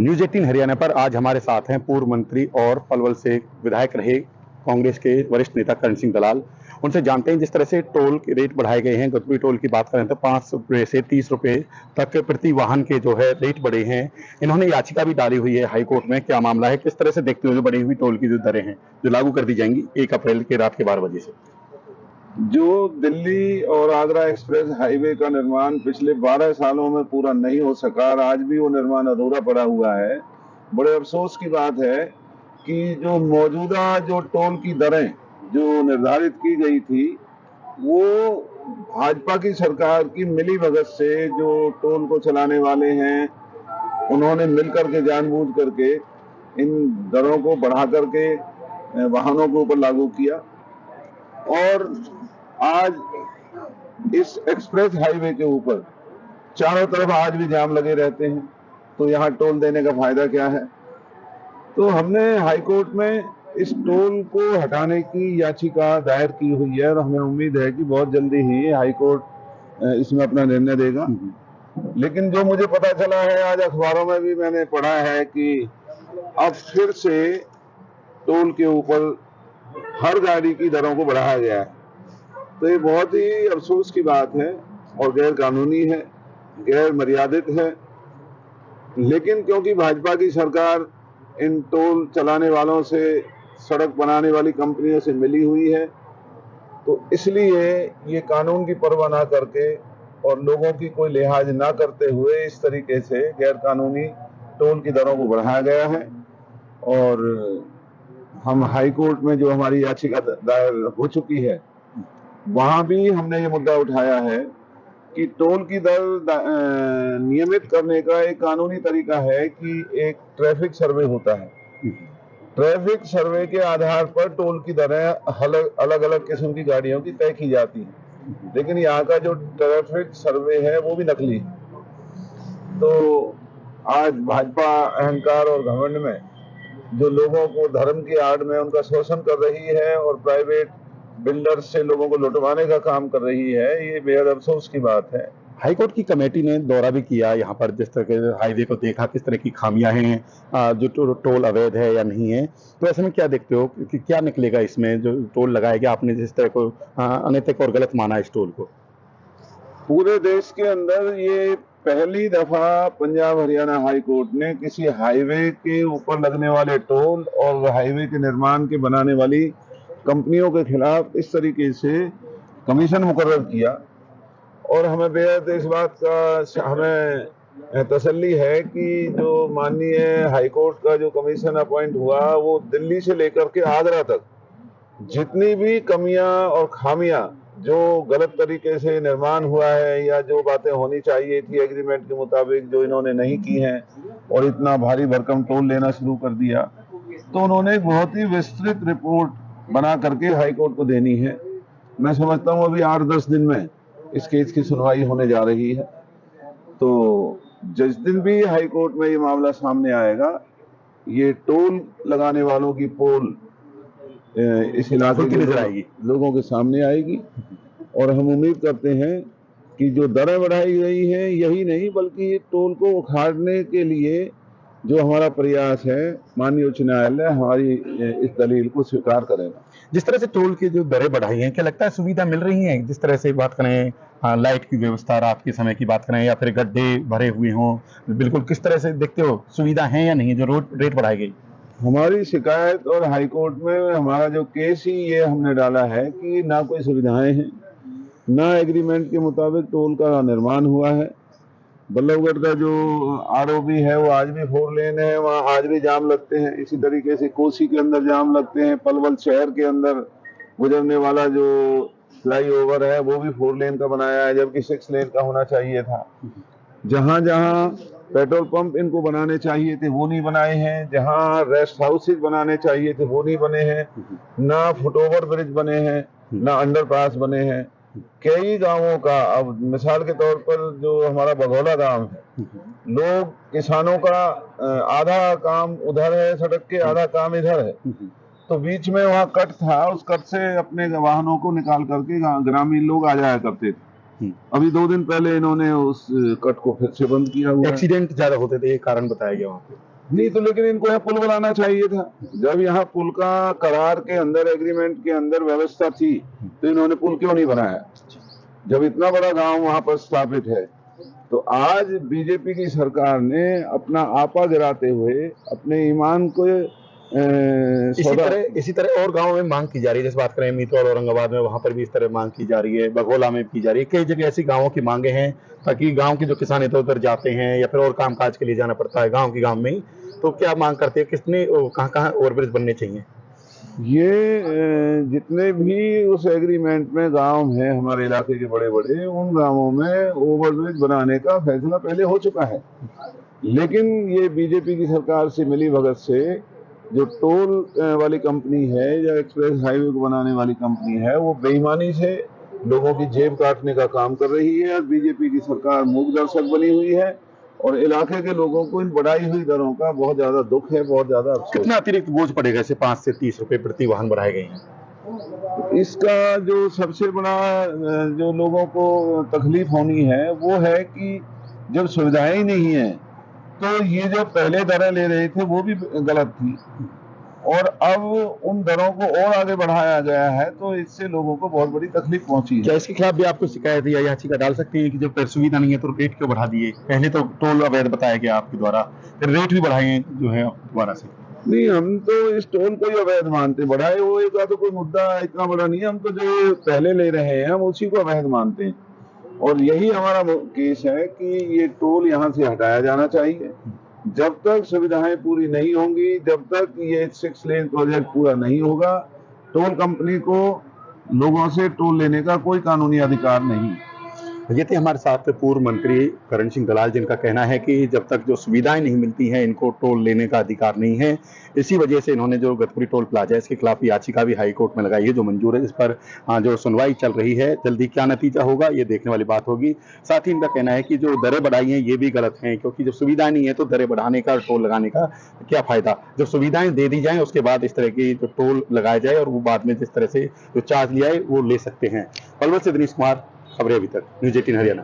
News 18 Haryana पर आज हमारे साथ हैं पूर्व मंत्री और पलवल से विधायक रहे कांग्रेस के वरिष्ठ नेता करण सिंह दलाल। उनसे जानते हैं जिस तरह से टोल के रेट बढ़ाए गए हैं। गतपुरी टोल की बात करें तो 5 रुपये से 30 रुपये तक प्रति वाहन के जो है रेट बढ़े हैं। इन्होंने याचिका भी डाली हुई है हाईकोर्ट में। क्या मामला है, किस तरह से देखते हो जो बढ़ी हुई टोल की जो दरें हैं जो लागू कर दी जाएंगी 1 अप्रैल के रात के 12 बजे से? जो दिल्ली और आगरा एक्सप्रेस हाईवे का निर्माण पिछले 12 सालों में पूरा नहीं हो सका और आज भी वो निर्माण अधूरा पड़ा हुआ है। बड़े अफसोस की बात है कि जो मौजूदा जो टोल की दरें जो निर्धारित की गई थी वो भाजपा की सरकार की मिलीभगत से जो टोल को चलाने वाले हैं उन्होंने मिलकर के जानबूझ करके इन दरों को बढ़ा करके वाहनों के ऊपर लागू किया। और आज इस एक्सप्रेस हाईवे के ऊपर चारों तरफ आज भी जाम लगे रहते हैं, तो यहाँ टोल देने का फायदा क्या है? तो हमने हाईकोर्ट में इस टोल को हटाने की याचिका दायर की हुई है और हमें उम्मीद है कि बहुत जल्दी ही हाईकोर्ट इसमें अपना निर्णय देगा। लेकिन जो मुझे पता चला है, आज अखबारों में भी मैंने पढ़ा है कि अब फिर से टोल के ऊपर हर गाड़ी की दरों को बढ़ाया गया है। तो ये बहुत ही अफसोस की बात है और गैर कानूनी है, गैर मर्यादित है। लेकिन क्योंकि भाजपा की सरकार इन टोल चलाने वालों से, सड़क बनाने वाली कंपनियों से मिली हुई है, तो इसलिए ये कानून की परवाह ना करके और लोगों की कोई लिहाज ना करते हुए इस तरीके से गैर कानूनी टोल की दरों को बढ़ाया गया है। और हम हाईकोर्ट में जो हमारी याचिका दायर हो चुकी है वहां भी हमने ये मुद्दा उठाया है कि टोल की दर नियमित करने का एक कानूनी तरीका है कि एक ट्रैफिक सर्वे होता है। ट्रैफिक सर्वे के आधार पर टोल की दरें अलग अलग किस्म की गाड़ियों की तय की जाती हैं, लेकिन यहाँ का जो ट्रैफिक सर्वे है वो भी नकली है। तो आज भाजपा अहंकार और घमंड में जो लोगों को धर्म की आड़ में उनका शोषण कर रही है और प्राइवेट बिल्डर से लोगों को लुटवाने का काम कर रही है, ये बेहद अफसोस की बात है। हाईकोर्ट की कमेटी ने दौरा भी किया यहाँ पर, जिस तरह के हाईवे को देखा, किस तरह की खामियां हैं, जो टोल अवैध है या नहीं है। तो ऐसे में क्या देखते हो कि क्या निकलेगा इसमें? जो टोल लगाया गया, आपने जिस तरह को अनैतिक और गलत माना इस टोल को। पूरे देश के अंदर ये पहली दफा पंजाब हरियाणा हाई कोर्ट ने किसी हाईवे के ऊपर लगने वाले टोल और हाईवे के निर्माण के बनाने वाली कंपनियों के खिलाफ इस तरीके से कमीशन मुकर्रर किया। और हमें बेहद इस बात का हमें तसल्ली है कि जो माननीय हाईकोर्ट का जो कमीशन अपॉइंट हुआ वो दिल्ली से लेकर के आगरा तक जितनी भी कमियां और खामियां जो गलत तरीके से निर्माण हुआ है या जो बातें होनी चाहिए थी एग्रीमेंट के मुताबिक जो इन्होंने नहीं की हैं और इतना भारी भरकम टोल लेना शुरू कर दिया, तो उन्होंने एक बहुत ही विस्तृत रिपोर्ट बना करके हाईकोर्ट को देनी है। मैं समझता हूँ अभी 8-10 दिन में इस केस की सुनवाई होने जा रही है। तो जिस दिन भी हाईकोर्ट में ये मामला सामने आएगा, ये टोल लगाने वालों की पोल इस इलाके की नजर आएगी, लोगों के सामने आएगी। और हम उम्मीद करते हैं कि जो दरें बढ़ाई गई हैं यही नहीं बल्कि टोल को उखाड़ने के लिए जो हमारा प्रयास है, माननीय उच्च न्यायालय हमारी इस दलील को स्वीकार करेगा। जिस तरह से टोल की जो दरें बढ़ाई हैं, क्या लगता है सुविधा मिल रही है? जिस तरह से बात करें, लाइट की व्यवस्था, रात के समय की बात करें, या फिर गड्ढे भरे हुए हों, बिल्कुल किस तरह से देखते हो, सुविधा है या नहीं जो रोड रेट बढ़ाई गई? हमारी शिकायत और हाईकोर्ट में हमारा जो केस ही ये हमने डाला है कि ना कोई सुविधाएं हैं, ना एग्रीमेंट के मुताबिक टोल का निर्माण हुआ है। बल्लभगढ़ का जो आरओबी है वो आज भी 4 लेन है, वहाँ आज भी जाम लगते हैं। इसी तरीके से कोसी के अंदर जाम लगते हैं। पलवल शहर के अंदर गुजरने वाला जो फ्लाईओवर है वो भी 4 लेन का बनाया है, जबकि 6 लेन का होना चाहिए था। जहां जहां पेट्रोल पंप इनको बनाने चाहिए थे वो नहीं बनाए हैं, जहां रेस्ट हाउसेज बनाने चाहिए थे वो नहीं बने हैं, ना फुटओवर ब्रिज बने हैं, ना अंडरपास बने हैं। कई गांवों का, अब मिसाल के तौर पर जो हमारा बघौला गांव है, लोग किसानों का आधा काम उधर है सड़क के, आधा काम इधर है, तो बीच में वहाँ कट था, उस कट से अपने वाहनों को निकाल करके ग्रामीण लोग आ जाया करते थे। अभी 2 दिन पहले इन्होंने उस कट को फिर से बंद किया हुआ है। एक्सीडेंट ज्यादा होते थे, ये कारण बताया गया वहाँ पे। नहीं तो लेकिन इनको यहाँ पुल बनाना चाहिए था। जब यहाँ पुल का करार के अंदर, एग्रीमेंट के अंदर व्यवस्था थी, तो इन्होंने पुल क्यों नहीं बनाया? जब इतना बड़ा गांव वहां पर स्थापित है, तो आज बीजेपी की सरकार ने अपना आपा गिराते हुए अपने ईमान को इसी तरह और गांवों में मांग की जा रही है। जैसे बात करें मीतौल औरंगाबाद में, वहां पर भी इस तरह मांग की जा रही है, बघोला में की जा रही है, कई जगह ऐसी गांवों की मांगे हैं, ताकि गांव के जो किसान इधर उधर जाते हैं या फिर और कामकाज के लिए जाना पड़ता है गांव में ही, तो क्या मांग करते हैं, कितने कहाँ ओवरब्रिज बनने चाहिए? ये जितने भी उस एग्रीमेंट में गांव हैं हमारे इलाके के बड़े बड़े, उन गांवों में ओवरब्रिज बनाने का फैसला पहले हो चुका है, लेकिन ये बीजेपी की सरकार से मिली भगत से जो टोल वाली कंपनी है या एक्सप्रेस हाईवे को बनाने वाली कंपनी है, वो बेईमानी से लोगों की जेब काटने का काम कर रही है। और बीजेपी की सरकार मूक दर्शक बनी हुई है और इलाके के लोगों को इन बढ़ाई हुई दरों का बहुत ज्यादा दुख है, बहुत ज्यादा अफसोस। कितना अतिरिक्त बोझ पड़ेगा? ऐसे 5 से 30 रुपए प्रति वाहन बढ़ाए गए हैं। इसका जो सबसे बड़ा जो लोगों को तकलीफ होनी है वो है कि जब सुविधाएं ही नहीं है, तो ये जो पहले दरें ले रहे थे वो भी गलत थी, और अब उन दरों को और आगे बढ़ाया गया है, तो इससे लोगों को बहुत बड़ी तकलीफ पहुंची है। क्या इसके खिलाफ भी आपको शिकायत या याचिका डाल सकती है कि जब सुविधा नहीं है तो रेट क्यों बढ़ा दिए? पहले तो टोल अवैध बताया गया आपके द्वारा, फिर रेट भी बढ़ाए जो है दोबारा से। नहीं, हम तो इस टोल को ही अवैध मानते, बढ़ाए हुए का तो कोई मुद्दा इतना बड़ा नहीं है। हम तो जो पहले ले रहे हैं हम उसी को अवैध मानते हैं, और यही हमारा केस है कि ये टोल यहाँ से हटाया जाना चाहिए। जब तक सुविधाएं पूरी नहीं होंगी, जब तक ये 6 लेन प्रोजेक्ट पूरा नहीं होगा, टोल कंपनी को लोगों से टोल लेने का कोई कानूनी अधिकार नहीं। ये थे हमारे साथ पूर्व मंत्री करण सिंह दलाल, जिनका कहना है कि जब तक जो सुविधाएं नहीं मिलती हैं इनको टोल लेने का अधिकार नहीं है। इसी वजह से इन्होंने जो गतपुरी टोल प्लाजा इसके खिलाफ याचिका भी हाई कोर्ट में लगाई है, जो मंजूर है। इस पर जो सुनवाई चल रही है, जल्दी क्या नतीजा होगा ये देखने वाली बात होगी। साथ ही इनका कहना है कि जो दरें बढ़ाई हैं ये भी गलत हैं, क्योंकि जब सुविधाएं नहीं है तो दरें बढ़ाने का, टोल लगाने का क्या फायदा? जब सुविधाएं दे दी जाएं उसके बाद इस तरह की जो टोल लगाया जाए, और वो बाद में जिस तरह से जो चार्ज लिया है वो ले सकते हैं। पलवल से दिनेश कुमार, खबरें अभी तक, न्यूज़ 18 हरियाणा।